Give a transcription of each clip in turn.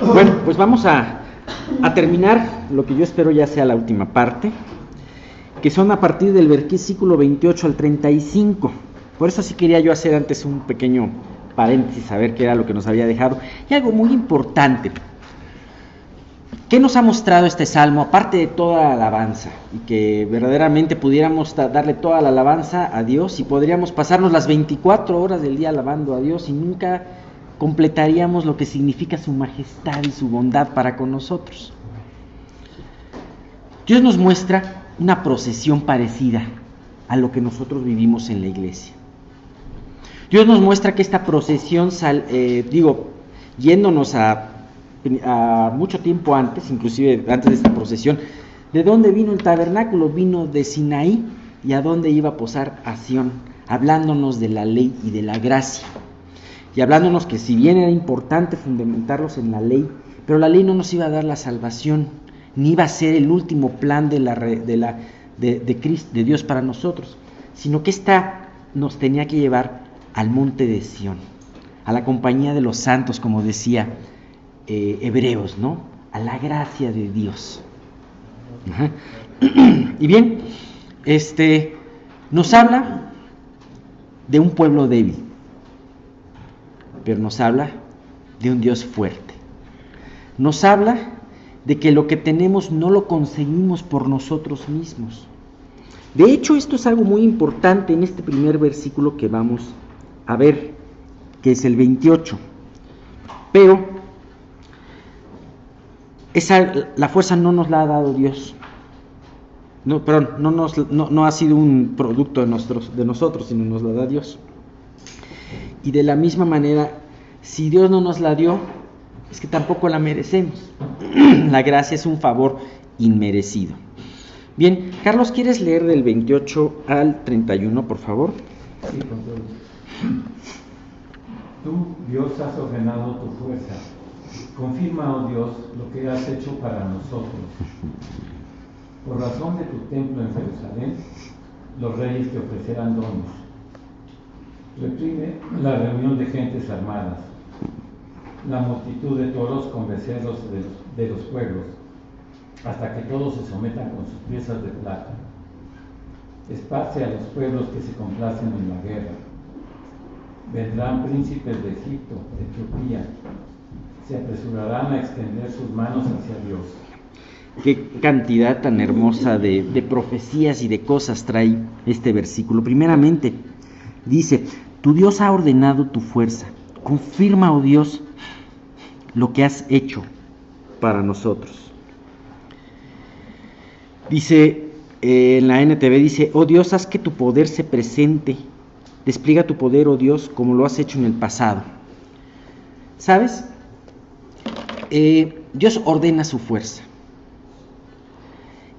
Bueno, pues vamos a terminar lo que yo espero ya sea la última parte, que son a partir del versículo 28 al 35. Por eso sí quería yo hacer antes un pequeño paréntesis, a ver qué era lo que nos había dejado. Y algo muy importante, ¿qué nos ha mostrado este salmo? Aparte de toda la alabanza, y que verdaderamente pudiéramos darle toda la alabanza a Dios, y podríamos pasarnos las 24 horas del día alabando a Dios, y nunca completaríamos lo que significa su majestad y su bondad para con nosotros. Dios nos muestra una procesión parecida a lo que nosotros vivimos en la iglesia. Dios nos muestra que esta procesión, yéndonos a mucho tiempo antes, inclusive antes de esta procesión, ¿de dónde vino el tabernáculo? Vino de Sinaí. ¿Y a dónde iba a posar? A Sión, hablándonos de la ley y de la gracia. Y hablándonos que si bien era importante fundamentarlos en la ley, pero la ley no nos iba a dar la salvación, ni iba a ser el último plan de Cristo, de Dios para nosotros, sino que esta nos tenía que llevar al monte de Sión, a la compañía de los santos, como decía Hebreos, ¿no? A la gracia de Dios. Ajá. Y bien, nos habla de un pueblo débil, pero nos habla de un Dios fuerte. Nos habla de que lo que tenemos no lo conseguimos por nosotros mismos. De hecho, esto es algo muy importante en este primer versículo que vamos a ver, que es el 28. Pero la fuerza no nos la ha dado Dios. No ha sido un producto de nosotros, sino nos la da Dios. Y de la misma manera, si Dios no nos la dio, es que tampoco la merecemos. La gracia es un favor inmerecido. Bien, Carlos, ¿quieres leer del 28 al 31, por favor? Sí, con todo. Tú, Dios, has ordenado tu fuerza. Confirma, oh Dios, lo que has hecho para nosotros. Por razón de tu templo en Jerusalén, los reyes te ofrecerán dones. Reprime la reunión de gentes armadas, la multitud de toros con becerros de los pueblos, hasta que todos se sometan con sus piezas de plata. Esparce a los pueblos que se complacen en la guerra. Vendrán príncipes de Egipto, de Etiopía, se apresurarán a extender sus manos hacia Dios. Qué cantidad tan hermosa de profecías y de cosas trae este versículo. Primeramente, dice, tu Dios ha ordenado tu fuerza. Confirma, oh Dios, lo que has hecho para nosotros. Dice, en la NTV dice, oh Dios, haz que tu poder se presente. Despliega tu poder, oh Dios, como lo has hecho en el pasado. ¿Sabes? Dios ordena su fuerza.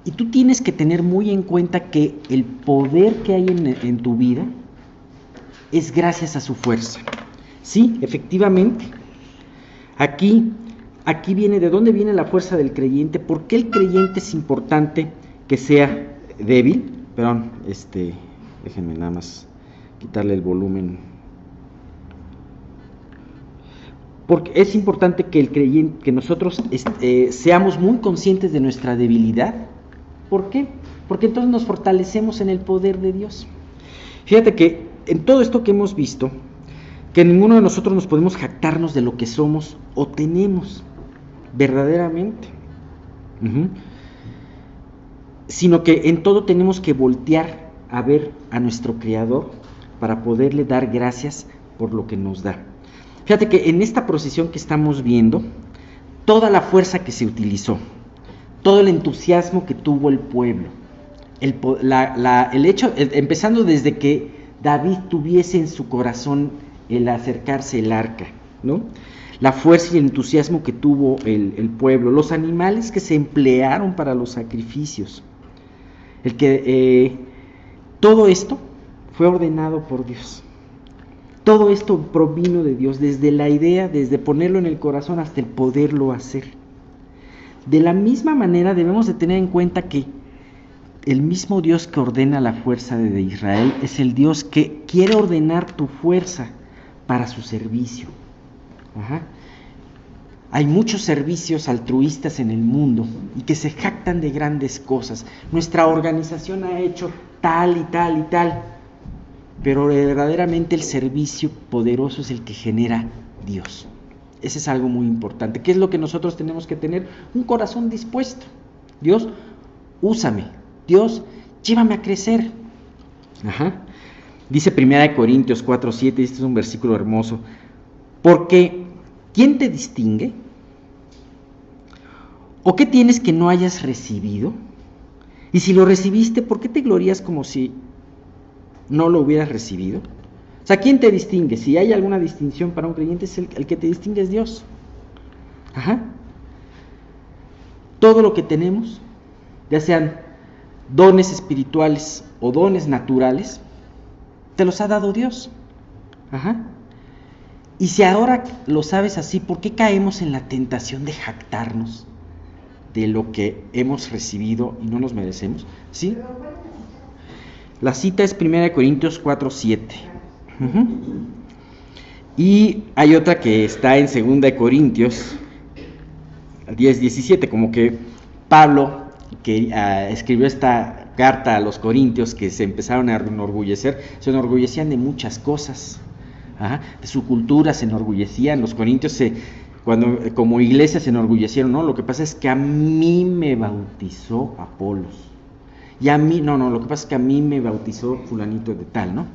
Y tú tienes que tener muy en cuenta que el poder que hay en tu vida es gracias a su fuerza. Sí, efectivamente. Aquí viene, ¿de dónde viene la fuerza del creyente? ¿Por qué el creyente es importante que sea débil? Perdón, déjenme nada más quitarle el volumen. Porque es importante que el creyente, que nosotros seamos muy conscientes de nuestra debilidad. ¿Por qué? Porque entonces nos fortalecemos en el poder de Dios. Fíjate que en todo esto que hemos visto, que ninguno de nosotros nos podemos jactarnos de lo que somos o tenemos verdaderamente, sino que en todo tenemos que voltear a ver a nuestro Creador para poderle dar gracias por lo que nos da. Fíjate que en esta procesión que estamos viendo, toda la fuerza que se utilizó, todo el entusiasmo que tuvo el pueblo, el hecho, empezando desde que David tuviese en su corazón el acercarse el arca, ¿no? La fuerza y el entusiasmo que tuvo el pueblo, los animales que se emplearon para los sacrificios, todo esto fue ordenado por Dios. Todo esto provino de Dios, desde la idea, desde ponerlo en el corazón hasta el poderlo hacer. De la misma manera debemos de tener en cuenta que el mismo Dios que ordena la fuerza de Israel es el Dios que quiere ordenar tu fuerza para su servicio. Hay muchos servicios altruistas en el mundo y que se jactan de grandes cosas. Nuestra organización ha hecho tal y tal y tal, pero verdaderamente el servicio poderoso es el que genera Dios. Ese es algo muy importante. ¿Qué es lo que nosotros tenemos que tener? Un corazón dispuesto. Dios, úsame. Dios, llévame a crecer. Dice 1 Corintios 4:7, este es un versículo hermoso. Porque, ¿quién te distingue? ¿O qué tienes que no hayas recibido? Y si lo recibiste, ¿por qué te glorías como si no lo hubieras recibido? O sea, ¿quién te distingue? Si hay alguna distinción para un creyente, es el que te distingue es Dios. Todo lo que tenemos, ya sean dones espirituales o dones naturales, te los ha dado Dios. Y si ahora lo sabes así, ¿por qué caemos en la tentación de jactarnos de lo que hemos recibido y no nos merecemos? ¿Sí? La cita es 1 Corintios 4:7. Y hay otra que está en 2 Corintios 10:17, como que Pablo, que escribió esta carta a los corintios que se empezaron a enorgullecer, se enorgullecían de muchas cosas, de su cultura se enorgullecían. Los corintios cuando como iglesia se enorgullecieron, ¿no? Lo que pasa es que a mí me bautizó Apolos, y a mí, lo que pasa es que a mí me bautizó fulanito de tal, ¿no?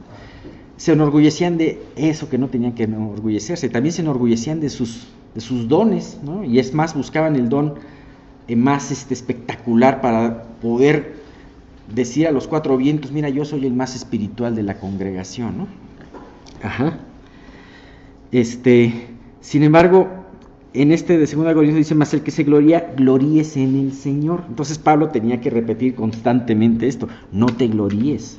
Se enorgullecían de eso que no tenían que enorgullecerse. También se enorgullecían de sus dones, ¿no? Y es más, buscaban el don más espectacular para poder decir a los cuatro vientos: mira, yo soy el más espiritual de la congregación, ¿no? Sin embargo, en de 2 Corintios dice: más el que se gloría, gloríese en el Señor. Entonces Pablo tenía que repetir constantemente esto: no te gloríes,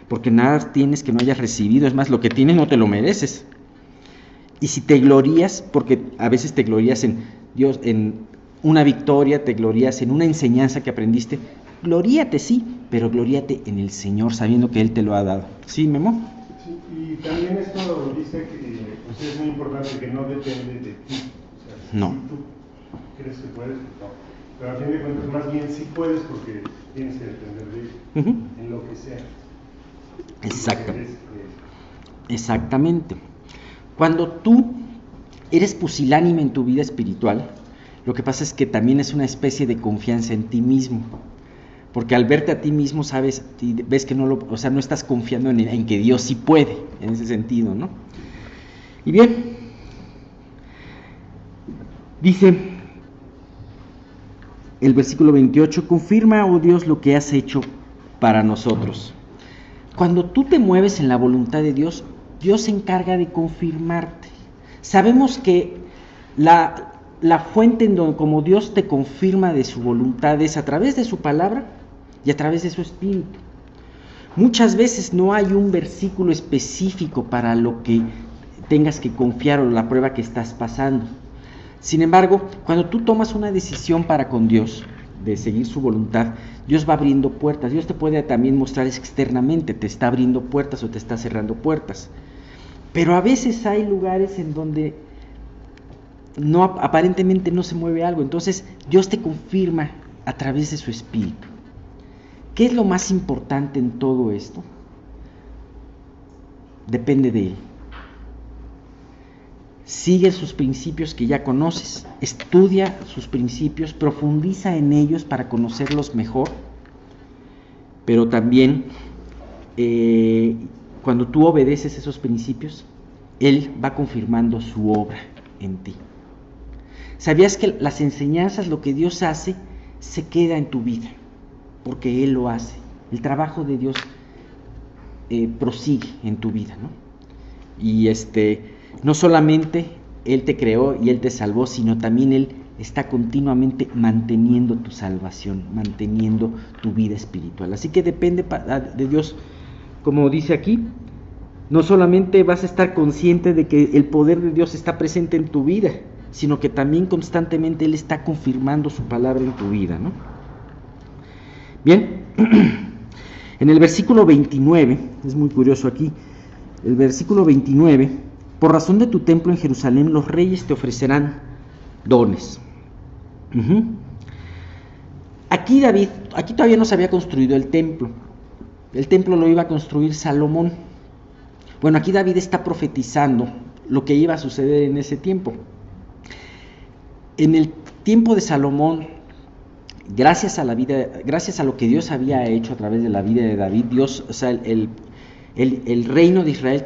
porque nada tienes que no hayas recibido. Es más, lo que tienes no te lo mereces. Y si te glorías, porque a veces te glorías en Dios, en una victoria, te glorías en una enseñanza que aprendiste, gloríate, sí, pero gloríate en el Señor, sabiendo que Él te lo ha dado. ¿Sí, Memo? Sí, y también esto dice que es muy importante, que no depende de ti. O sea, no. Si tú crees que puedes, no. Pero a fin de cuentas, más bien sí puedes, porque tienes que depender de Él, en lo que sea. Exactamente. Cuando tú eres pusilánime en tu vida espiritual, lo que pasa es que también es una especie de confianza en ti mismo, porque al verte a ti mismo sabes y ves que no estás confiando en que Dios sí puede, en ese sentido, ¿no? Y bien, dice el versículo 28: confirma, oh Dios, lo que has hecho para nosotros. Cuando tú te mueves en la voluntad de Dios, Dios se encarga de confirmarte. Sabemos que la fuente en donde como Dios te confirma de su voluntad es a través de su palabra y a través de su espíritu. Muchas veces no hay un versículo específico para lo que tengas que confiar o la prueba que estás pasando. Sin embargo, cuando tú tomas una decisión para con Dios, de seguir su voluntad, Dios va abriendo puertas. Dios te puede también mostrar externamente, te está abriendo puertas o te está cerrando puertas. Pero a veces hay lugares en donde aparentemente no se mueve algo. Entonces Dios te confirma a través de su espíritu. ¿Qué es lo más importante en todo esto? Depende de Él. Sigue sus principios que ya conoces, estudia sus principios, profundiza en ellos para conocerlos mejor, pero también cuando tú obedeces esos principios, Él va confirmando su obra en ti. ¿Sabías que las enseñanzas, lo que Dios hace, se queda en tu vida? Porque Él lo hace. El trabajo de Dios prosigue en tu vida, ¿no? Y no solamente Él te creó y Él te salvó, sino también Él está continuamente manteniendo tu salvación, manteniendo tu vida espiritual. Así que depende de Dios, como dice aquí, no solamente vas a estar consciente de que el poder de Dios está presente en tu vida, sino que también constantemente Él está confirmando su palabra en tu vida, ¿no? Bien, en el versículo 29, es muy curioso aquí, el versículo 29: por razón de tu templo en Jerusalén, los reyes te ofrecerán dones. Aquí todavía no se había construido el templo. El templo lo iba a construir Salomón. Bueno, aquí David está profetizando lo que iba a suceder en ese tiempo. En el tiempo de Salomón, gracias a lo que Dios había hecho a través de la vida de David, el reino de Israel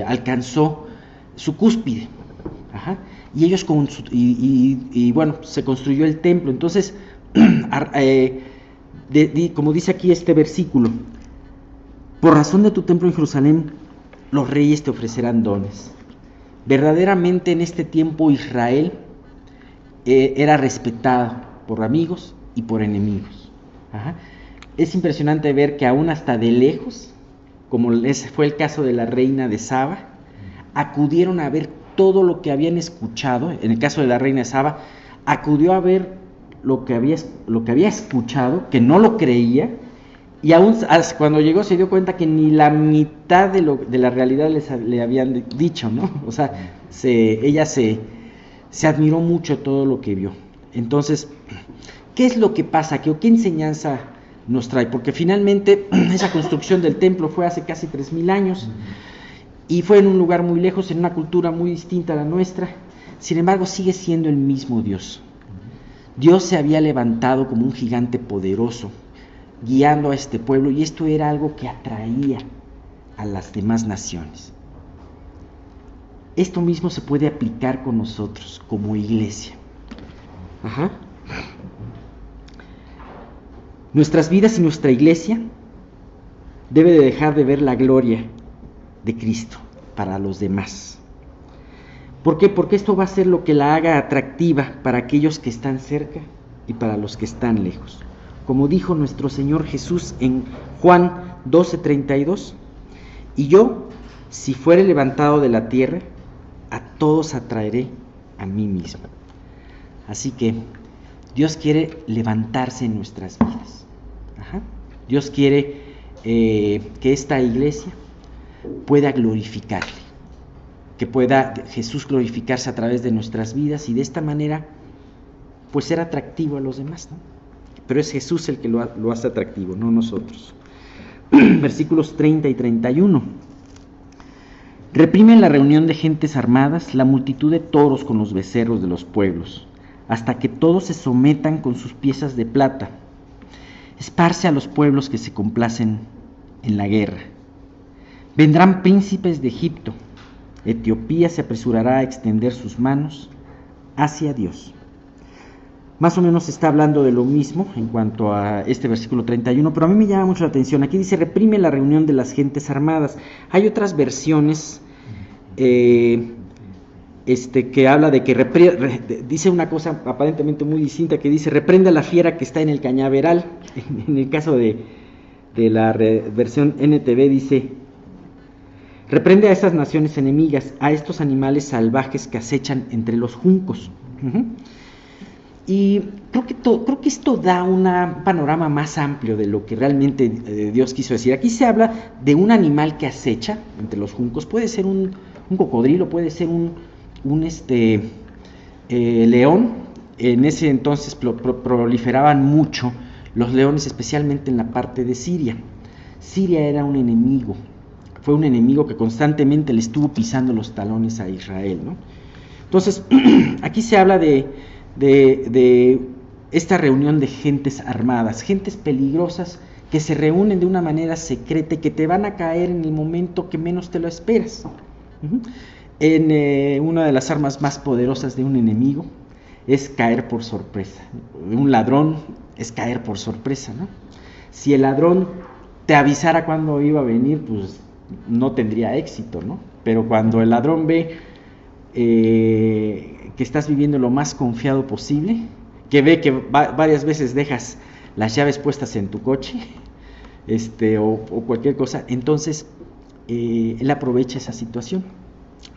alcanzó su cúspide. Y ellos bueno, se construyó el templo. Entonces, como dice aquí este versículo, por razón de tu templo en Jerusalén, los reyes te ofrecerán dones. Verdaderamente en este tiempo Israel era respetada por amigos y por enemigos. Es impresionante ver que aún hasta de lejos, como fue el caso de la reina de Saba, acudieron a ver todo lo que habían escuchado. En el caso de la reina de Saba, acudió a ver lo que había escuchado, que no lo creía, y aún cuando llegó se dio cuenta que ni la mitad de la realidad le habían dicho, ¿no? O sea, ella se admiró mucho todo lo que vio. Entonces, ¿qué es lo que pasa? ¿Qué enseñanza nos trae? Porque finalmente esa construcción del templo fue hace casi 3000 años, y fue en un lugar muy lejos, en una cultura muy distinta a la nuestra. Sin embargo, sigue siendo el mismo Dios. Dios se había levantado como un gigante poderoso, guiando a este pueblo, y esto era algo que atraía a las demás naciones. Esto mismo se puede aplicar con nosotros como iglesia. Nuestras vidas y nuestra iglesia debe de dejar de ver la gloria de Cristo para los demás. ¿Por qué? Porque esto va a ser lo que la haga atractiva para aquellos que están cerca y para los que están lejos. Como dijo nuestro Señor Jesús en Juan 12:32, y yo, si fuere levantado de la tierra, a todos atraeré a mí mismo. Así que Dios quiere levantarse en nuestras vidas. Dios quiere que esta iglesia pueda glorificarle, que pueda Jesús glorificarse a través de nuestras vidas, y de esta manera pues ser atractivo a los demás, ¿no? Pero es Jesús el que lo hace atractivo, no nosotros. Versículos 30 y 31. Reprimen la reunión de gentes armadas, la multitud de toros con los becerros de los pueblos, hasta que todos se sometan con sus piezas de plata. Esparce a los pueblos que se complacen en la guerra. Vendrán príncipes de Egipto. Etiopía se apresurará a extender sus manos hacia Dios. Más o menos está hablando de lo mismo en cuanto a este versículo 31, pero a mí me llama mucho la atención. Aquí dice, reprime la reunión de las gentes armadas. Hay otras versiones que habla de que dice una cosa aparentemente muy distinta, que dice, reprende a la fiera que está en el cañaveral. En el caso de la versión NTV dice, reprende a esas naciones enemigas, a estos animales salvajes que acechan entre los juncos. Y creo que esto da un panorama más amplio de lo que realmente Dios quiso decir. Aquí se habla de un animal que acecha entre los juncos. Puede ser un cocodrilo, puede ser un león. En ese entonces proliferaban mucho los leones, especialmente en la parte de Siria. Siria era un enemigo. Fue un enemigo que constantemente le estuvo pisando los talones a Israel, ¿no? Entonces, aquí se habla de esta reunión de gentes armadas, gentes peligrosas que se reúnen de una manera secreta y que te van a caer en el momento que menos te lo esperas. Una de las armas más poderosas de un enemigo es caer por sorpresa. Un ladrón es caer por sorpresa, ¿no? Si el ladrón te avisara cuándo iba a venir, pues no tendría éxito, ¿no? Pero cuando el ladrón ve que estás viviendo lo más confiado posible, que ve que varias veces dejas las llaves puestas en tu coche, o cualquier cosa, entonces él aprovecha esa situación.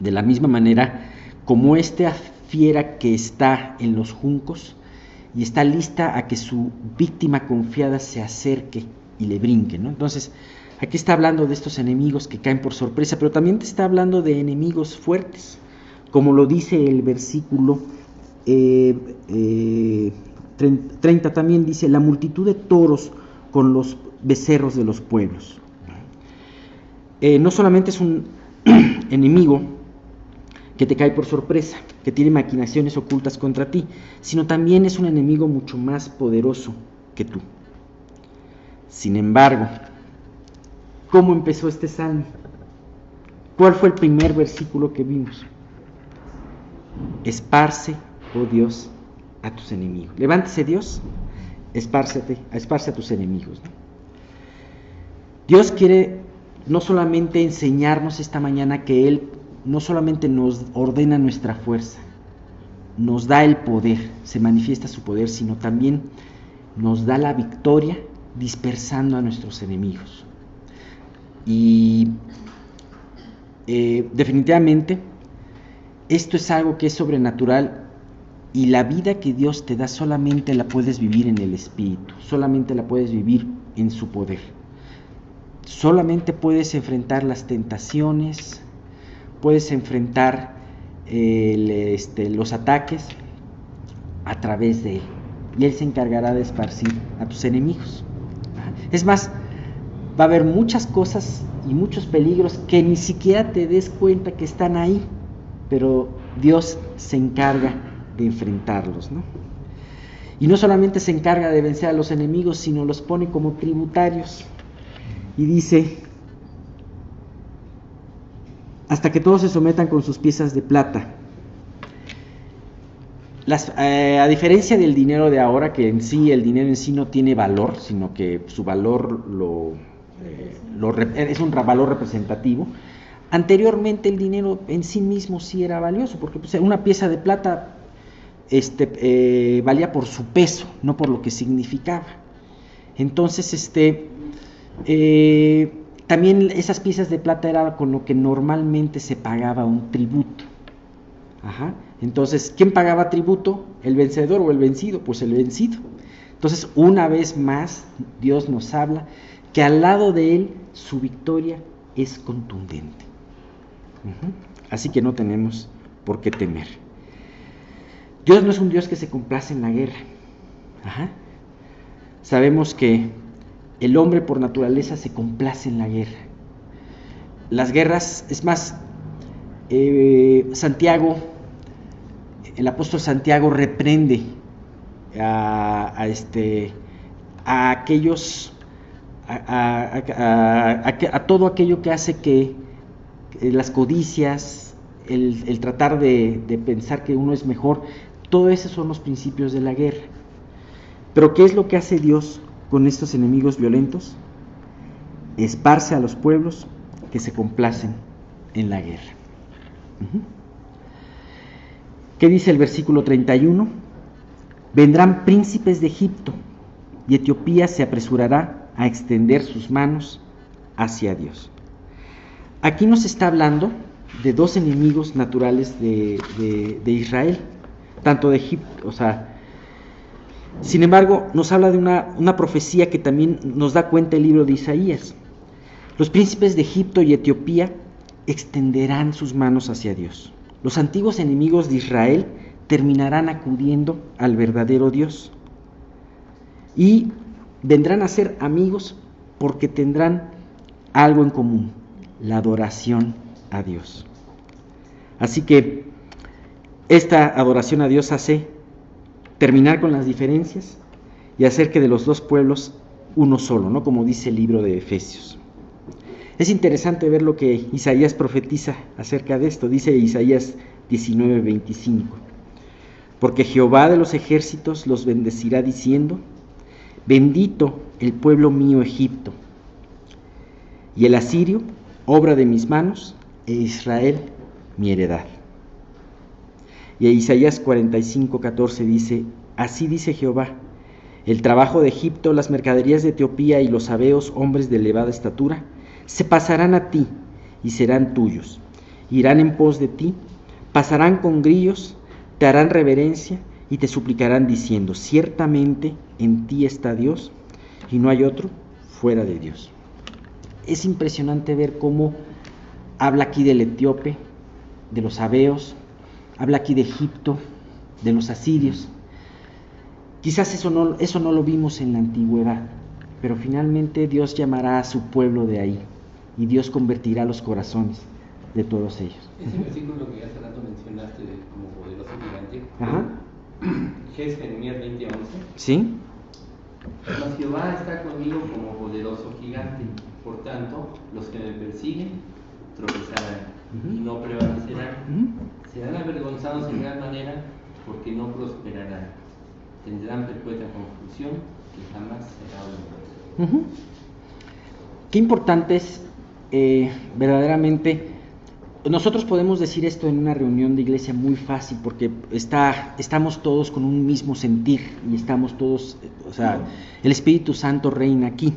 De la misma manera, como esta fiera que está en los juncos y está lista a que su víctima confiada se acerque y le brinque, ¿no? Entonces, aquí está hablando de estos enemigos que caen por sorpresa, pero también te está hablando de enemigos fuertes, como lo dice el versículo 30 también dice: la multitud de toros con los becerros de los pueblos. No solamente es un enemigo que te cae por sorpresa, que tiene maquinaciones ocultas contra ti, sino también es un enemigo mucho más poderoso que tú. Sin embargo, ¿cómo empezó este salmo? ¿Cuál fue el primer versículo que vimos? Esparce, oh Dios, a tus enemigos. Levántese, Dios, esparce a tus enemigos, ¿no? Dios quiere no solamente enseñarnos esta mañana que Él no solamente nos ordena nuestra fuerza, nos da el poder, se manifiesta su poder, sino también nos da la victoria dispersando a nuestros enemigos. Y definitivamente esto es algo que es sobrenatural, y la vida que Dios te da solamente la puedes vivir en el Espíritu, solamente la puedes vivir en su poder. Solamente puedes enfrentar las tentaciones, puedes enfrentar los ataques a través de Él, y Él se encargará de esparcir a tus enemigos. Es más, va a haber muchas cosas y muchos peligros que ni siquiera te des cuenta que están ahí, pero Dios se encarga de enfrentarlos, ¿no? Y no solamente se encarga de vencer a los enemigos, sino los pone como tributarios. Y dice: hasta que todos se sometan con sus piezas de plata. A diferencia del dinero de ahora, que en sí, el dinero en sí no tiene valor, sino que su valor es un valor representativo. Anteriormente el dinero en sí mismo sí era valioso, porque pues, una pieza de plata valía por su peso, no por lo que significaba. Entonces, también esas piezas de plata era con lo que normalmente se pagaba un tributo. Ajá. Entonces, ¿quién pagaba tributo? ¿El vencedor o el vencido? Pues el vencido. Entonces, una vez más, Dios nos habla que al lado de Él su victoria es contundente. Así que no tenemos por qué temer. Dios no es un Dios que se complace en la guerra. Ajá. Sabemos que el hombre por naturaleza se complace en la guerra. Las guerras, es más, Santiago, el apóstol Santiago reprende a aquellos, a todo aquello que hace que las codicias, el tratar de pensar que uno es mejor, todo esos son los principios de la guerra. Pero ¿qué es lo que hace Dios con estos enemigos violentos? Esparce a los pueblos que se complacen en la guerra. ¿Qué dice el versículo 31? Vendrán príncipes de Egipto, y Etiopía se apresurará a extender sus manos hacia Dios. Aquí nos está hablando de dos enemigos naturales de Israel, tanto de Egipto, sin embargo, nos habla de una profecía que también nos da cuenta el libro de Isaías. Los príncipes de Egipto y Etiopía extenderán sus manos hacia Dios. Los antiguos enemigos de Israel terminarán acudiendo al verdadero Dios y vendrán a ser amigos porque tendrán algo en común: la adoración a Dios. Así que esta adoración a Dios hace terminar con las diferencias y hacer que de los dos pueblos uno solo, ¿no? Como dice el libro de Efesios. Es interesante ver lo que Isaías profetiza acerca de esto. Dice Isaías 19:25: porque Jehová de los ejércitos los bendecirá diciendo: bendito el pueblo mío Egipto, y el asirio, obra de mis manos, e Israel, mi heredad. Y Isaías 45:14 dice: así dice Jehová, el trabajo de Egipto, las mercaderías de Etiopía y los sabeos, hombres de elevada estatura, se pasarán a ti y serán tuyos. Irán en pos de ti, pasarán con grillos, te harán reverencia y te suplicarán diciendo: ciertamente en ti está Dios y no hay otro fuera de Dios. Es impresionante ver cómo habla aquí del etíope, de los sabeos, habla aquí de Egipto, de los asirios. Quizás eso no lo vimos en la antigüedad, pero finalmente Dios llamará a su pueblo de ahí y Dios convertirá los corazones de todos ellos. Ese versículo que hace rato mencionaste como poderoso gigante, es Jeremías 20:11. ¿Sí? Mas Jehová está conmigo como poderoso gigante, por tanto, los que me persiguen tropezarán y no prevalecerán. Serán avergonzados en gran manera porque no prosperarán. Tendrán perpetua confusión que jamás será olvidada. Qué importante es verdaderamente. Nosotros podemos decir esto en una reunión de iglesia muy fácil porque estamos todos con un mismo sentir y estamos todos, el Espíritu Santo reina aquí.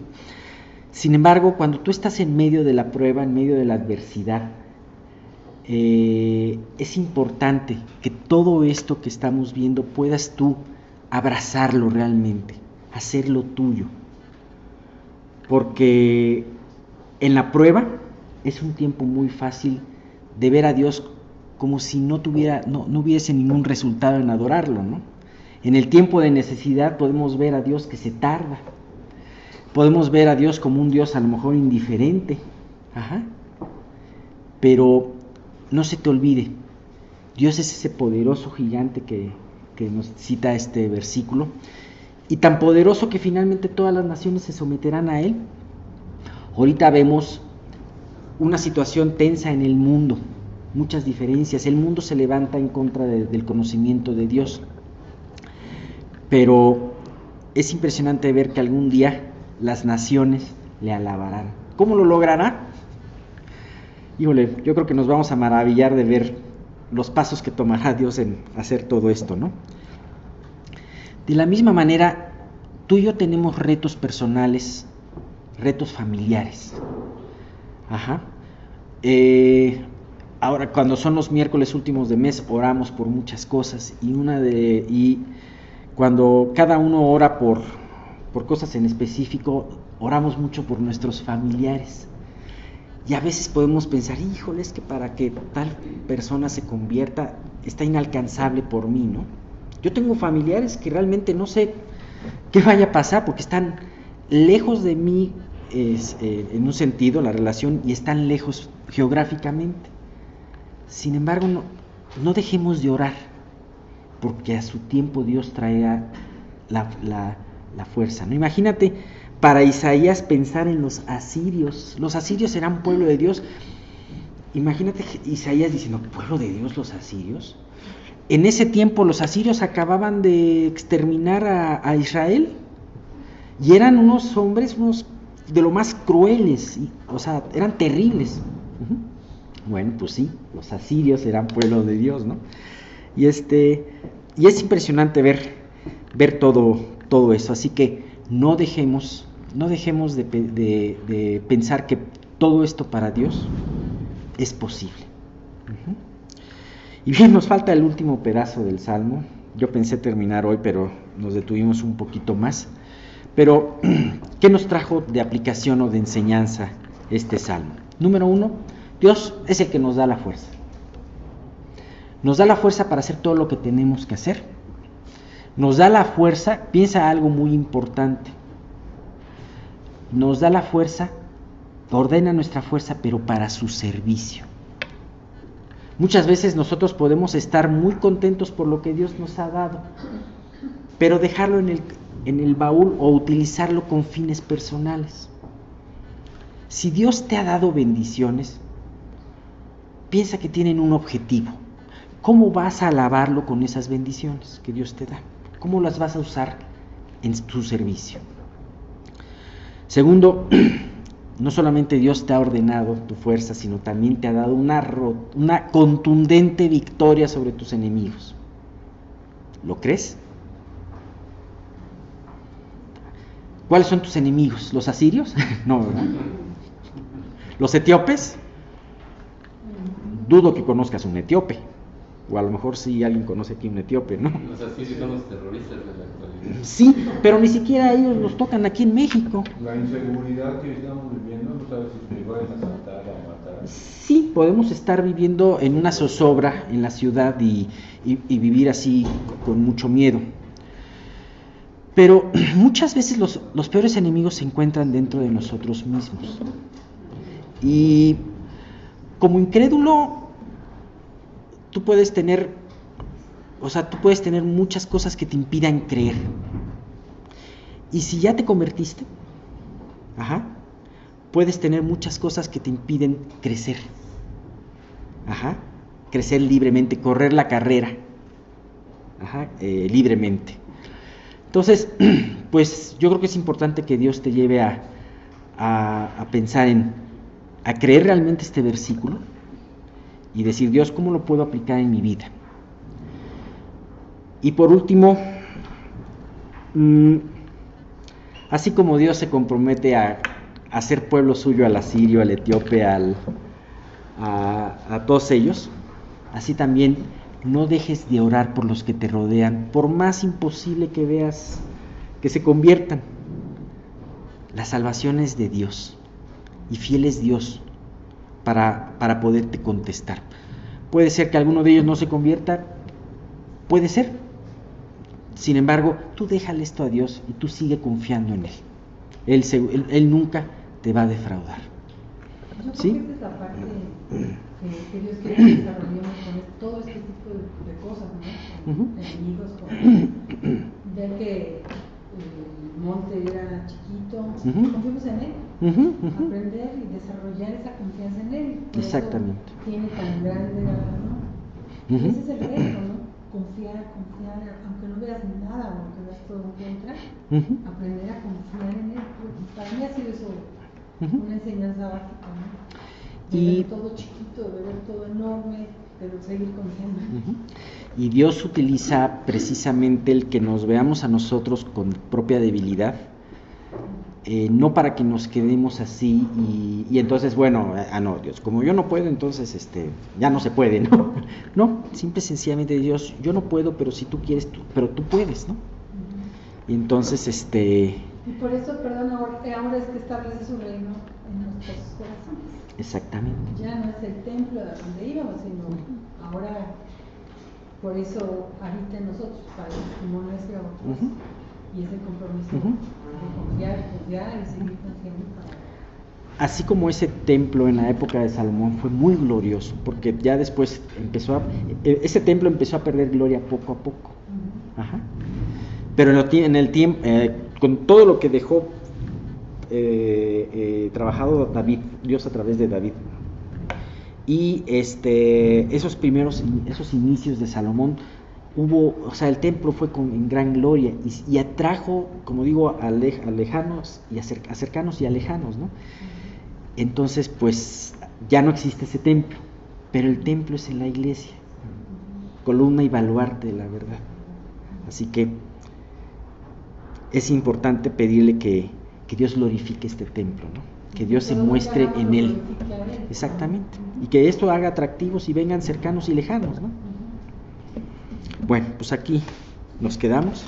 Sin embargo, cuando tú estás en medio de la prueba, en medio de la adversidad, es importante que todo esto que estamos viendo puedas tú abrazarlo realmente, hacerlo tuyo. Porque en la prueba es un tiempo muy fácil de ver a Dios como si no hubiese ningún resultado en adorarlo, ¿no? En el tiempo de necesidad podemos ver a Dios que se tarda. Podemos ver a Dios como un Dios a lo mejor indiferente. Pero no se te olvide, Dios es ese poderoso gigante que nos cita este versículo, y tan poderoso que finalmente todas las naciones se someterán a Él. Ahorita vemos una situación tensa en el mundo, muchas diferencias, el mundo se levanta en contra del conocimiento de Dios, pero es impresionante ver que algún día las naciones le alabarán. ¿Cómo lo logrará? Híjole, yo creo que nos vamos a maravillar de ver los pasos que tomará Dios en hacer todo esto, ¿no? De la misma manera, tú y yo tenemos retos personales, retos familiares. Ahora, cuando son los miércoles últimos de mes, oramos por muchas cosas y cuando cada uno ora por cosas en específico, oramos mucho por nuestros familiares. Y a veces podemos pensar, híjole, es que para que tal persona se convierta está inalcanzable por mí, ¿no? Yo tengo familiares que realmente no sé qué vaya a pasar porque están lejos de mí en un sentido, la relación, y están lejos geográficamente. Sin embargo, no dejemos de orar, porque a su tiempo Dios traerá la fuerza, ¿no? Imagínate, para Isaías pensar en los asirios. Los asirios serán pueblo de Dios. Imagínate Isaías diciendo, ¿pueblo de Dios los asirios? En ese tiempo los asirios acababan de exterminar a Israel y eran unos hombres, unos de lo más crueles, eran terribles. Bueno, pues sí, los asirios eran pueblo de Dios, ¿no? Y es impresionante ver todo eso. Así que no dejemos de pensar que todo esto para Dios es posible. Y bien, nos falta el último pedazo del Salmo. Yo pensé terminar hoy, pero nos detuvimos un poquito más. Pero, ¿qué nos trajo de aplicación o de enseñanza este Salmo? Número 1, Dios es el que nos da la fuerza. Nos da la fuerza para hacer todo lo que tenemos que hacer. Nos da la fuerza, piensa algo muy importante. Nos da la fuerza, ordena nuestra fuerza, pero para su servicio. Muchas veces nosotros podemos estar muy contentos por lo que Dios nos ha dado, pero dejarlo en el baúl o utilizarlo con fines personales. Si Dios te ha dado bendiciones, piensa que tienen un objetivo. ¿Cómo vas a alabarlo con esas bendiciones que Dios te da? ¿Cómo las vas a usar en tu servicio? Segundo, no solamente Dios te ha ordenado tu fuerza, sino también te ha dado una contundente victoria sobre tus enemigos. ¿Lo crees? ¿Cuáles son tus enemigos? ¿Los asirios? No, ¿verdad? ¿Los etíopes? Dudo que conozcas un etíope. O a lo mejor sí alguien conoce aquí un etíope, ¿no? O sea, sí son los terroristas de la actualidad. Sí, pero ni siquiera ellos los tocan aquí en México. La inseguridad que estamos viviendo, no sabes si te van a asaltar o matar. Sí, podemos estar viviendo en una zozobra en la ciudad y vivir así con mucho miedo. Pero muchas veces los peores enemigos se encuentran dentro de nosotros mismos. Y como incrédulo, tú puedes tener muchas cosas que te impidan creer. Y si ya te convertiste, puedes tener muchas cosas que te impiden crecer. Crecer libremente, correr la carrera. Libremente. Entonces, pues yo creo que es importante que Dios te lleve a pensar a creer realmente este versículo y decir, Dios, ¿cómo lo puedo aplicar en mi vida? Y por último, así como Dios se compromete a hacer pueblo suyo al asirio, al etíope, a todos ellos, así también no dejes de orar por los que te rodean, por más imposible que veas que se conviertan. La salvación es de Dios y fiel es Dios para poderte contestar. Puede ser que alguno de ellos no se convierta, puede ser. Sin embargo, tú déjale esto a Dios y tú sigue confiando en Él. Él nunca te va a defraudar. Yo creo ¿Sí? que esa es la parte que Dios quiere que desarrollemos con todo este tipo de cosas, ¿no? Con enemigos, con ver que el monte era chiquito, confiemos en Él, aprender y desarrollar esa confianza en Él. Por Exactamente. eso tiene tan grande, ¿no? Ese es el reto, ¿no? Confiar, aunque no veas nada o aunque veas todo en contra, aprender a confiar en Él. Para mí ha sido eso una enseñanza básica, ¿no? De ver todo chiquito, de ver todo enorme, pero seguir confiando. Y Dios utiliza precisamente el que nos veamos a nosotros con propia debilidad, no para que nos quedemos así y entonces, bueno, no, Dios, como yo no puedo, entonces ya no se puede, ¿no? No, simple y sencillamente, Dios, yo no puedo, pero si tú quieres, pero tú puedes, ¿no? Y entonces, Y por eso, perdón, ahora es que establece su reino en nuestros corazones. Exactamente. Ya no es el templo a donde íbamos, sino ahora, por eso habita en nosotros, para el testimonio hacia otros. Y ese compromiso de confiar y seguir confiando para... Así como ese templo en la época de Salomón fue muy glorioso, porque ya después ese templo empezó a perder gloria poco a poco. Pero en el tiempo, con todo lo que dejó trabajado David, Dios a través de David, y esos inicios de Salomón, el templo fue en gran gloria y atrajo, como digo, a lejanos y a cercanos y a lejanos, ¿no? Entonces, pues ya no existe ese templo, pero el templo es en la iglesia, columna y baluarte de la verdad. Así que es importante pedirle que Dios glorifique este templo, ¿no? Que Dios se muestre en él. Exactamente. Y que esto haga atractivos y vengan cercanos y lejanos, ¿no? Bueno, pues aquí nos quedamos.